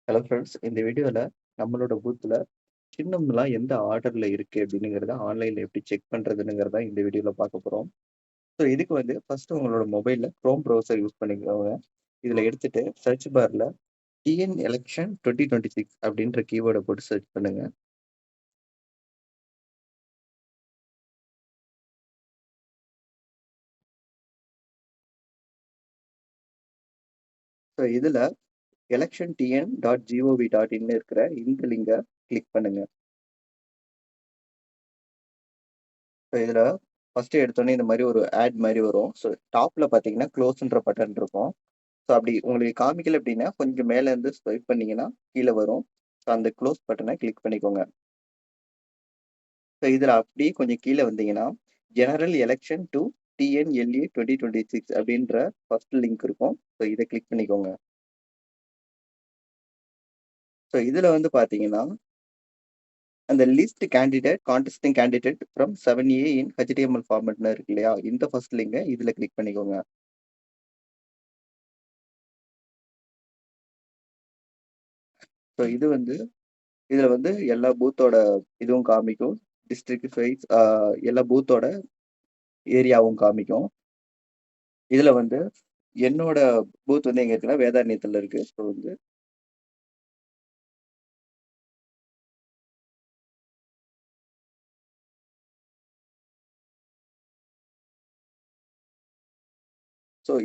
Hello friends. இந்த வீடியோல நம்மளோட பூத்ல சின்னம்லாம் எந்த ஆர்டர்ல இருக்கு அப்படிங்கிறத ஆன்லைன்ல எப்படி செக் பண்றதுங்கிறத இந்த வீடியோல பார்க்க போறோம். ஸோ இதுக்கு வந்து ஃபர்ஸ்ட் உங்களோட மொபைல்ல குரோம் ப்ரௌசர் யூஸ் பண்ணிக்கோங்க. இதுல எடுத்துட்டு சர்ச் பார்ல டிஎன் எலக்ஷன் 2026 அப்படின்ற கீவேர்ட போட்டு சர்ச் பண்ணுங்க. ஸோ இதுல election TN dot GOV dot in இருக்கிற இந்த லிங்கை கிளிக் பண்ணுங்க. ஸோ இதுல ஃபர்ஸ்ட் எடுத்தோன்னே இந்த மாதிரி ஒரு ஆட் மாதிரி வரும். ஸோ டாப்ல பார்த்தீங்கன்னா க்ளோஸ்ன்ற பட்டன் இருக்கும். ஸோ அப்படி உங்களுக்கு காமிக்கல அப்படின்னா, கொஞ்சம் மேல இருந்து ஸ்வைப் பண்ணீங்கன்னா, கீழ வரும். ஸோ அந்த க்ளோஸ் பட்டன கிளிக் பண்ணிக்கோங்க. ஸோ இதுல அப்படியே கொஞ்சம் கீழ வந்தீங்கன்னா, ஜெனரல் எலக்ஷன் டூ டிஎன்எல்ஏ 2026 அப்படின்ற ஃபர்ஸ்ட் லிங்க் இருக்கும். ஸோ இத கிளிக் பண்ணிக்கோங்க. ஸோ இதுல வந்து பார்த்தீங்கன்னா, அந்த list candidate contesting candidate from 7A in HTML ஃபார்மட்ன்னு இருக்கு இல்லையா? இந்த ஃபர்ஸ்ட் லிங்க இதுல கிளிக் பண்ணிக்கோங்க. ஸோ இது வந்து இதுல வந்து எல்லா பூத்தோட இதுவும் காமிக்கும். டிஸ்ட்ரிக்ட் வைஸ் எல்லா பூத்தோட ஏரியாவும் காமிக்கும். இதுல வந்து என்னோட பூத் வந்து எங்க இருக்குன்னா, வேதாரண்யத்துல இருக்கு. ஸோ வந்து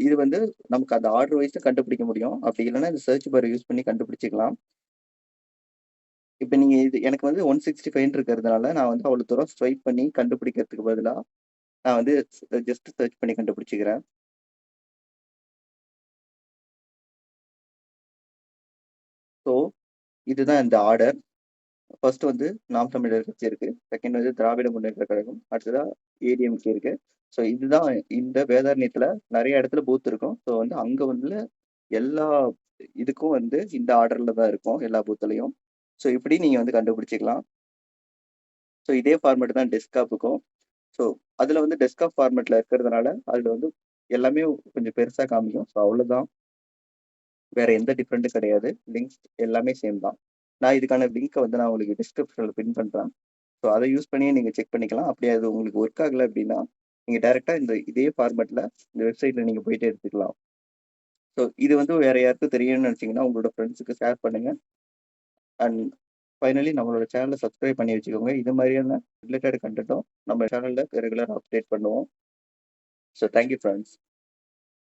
இது வந்து நமக்கு அந்த ஆர்டர் வைஸ் கண்டுபிடிக்க முடியும். அப்படி இல்லன்னா இந்த சர்ச் பார் யூஸ் பண்ணி கண்டுபிடிச்சுக்கலாம். இப்ப நீங்க இது எனக்கு வந்து 165 இருக்கிறதுனால, நான் வந்து அவ்வளவு தூரம் ஸ்வைப் பண்ணி கண்டுபிடிக்கிறதுக்கு பதிலா, நான் வந்து ஜஸ்ட் சர்ச் பண்ணி கண்டுபிடிச்சுக்கிறேன். ஸோ இதுதான் இந்த ஆர்டர். ஃபர்ஸ்ட் வந்து நாம் தமிழர் கட்சி இருக்கு. செகண்ட் வந்து திராவிட முன்னேற்ற கழகம். அடுத்ததா ஏடிஎம்கே இருக்கு. ஸோ இதுதான் இந்த வேதாரண்யத்துல நெறைய இடத்துல பூத் இருக்கும். ஸோ வந்து அங்க வந்து எல்லா இதுக்கும் வந்து இந்த ஆர்டர்ல தான் இருக்கும். எல்லா பூத்லயும். ஸோ இப்படி நீங்க வந்து கண்டுபிடிச்சுக்கலாம். ஸோ இதே ஃபார்மேட் தான் டெஸ்க்டாப்புக்கும். ஸோ அதுல வந்து டெஸ்க்டாப் ஃபார்மேட்ல இருக்கிறதுனால, அதுல வந்து எல்லாமே கொஞ்சம் பெருசா காமிக்கும். ஸோ அவ்வளவுதான். வேற எந்த டிஃபரெண்ட்டும் கிடையாது. லிங்க்ஸ் எல்லாமே சேம் தான். நான் இதுக்கான லிங்க்க வந்து நான் உங்களுக்கு டிஸ்கிரிப்ஷன்ல பின் பண்றேன். ஸோ அத யூஸ் பண்ணியே நீங்க செக் பண்ணிக்கலாம். அப்படி அது உங்களுக்கு ஒர்க் ஆகல அப்படின்னா, நீங்க டைரக்ட்டா இதே ஃபார்மேட்ல இந்த வெப்சைட்ல நீங்க போயிட்டு எடுத்துக்கலாம். ஸோ இது வந்து வேற யாருக்கும் தெரியும்னு நினைச்சீங்கன்னா, உங்களோட ஃப்ரெண்ட்ஸ்க்கு ஷேர் பண்ணுங்க. அண்ட் ஃபைனலி நம்மளோட சேனல சப்ஸ்கிரைப் பண்ணி வச்சுக்கோங்க. இது மாதிரியான ரிலேட்டட் கன்டென்ட்டும் நம்ம சேனல்ல ரெகுலரா அப்டேட் பண்ணுவோம். So thank you friends.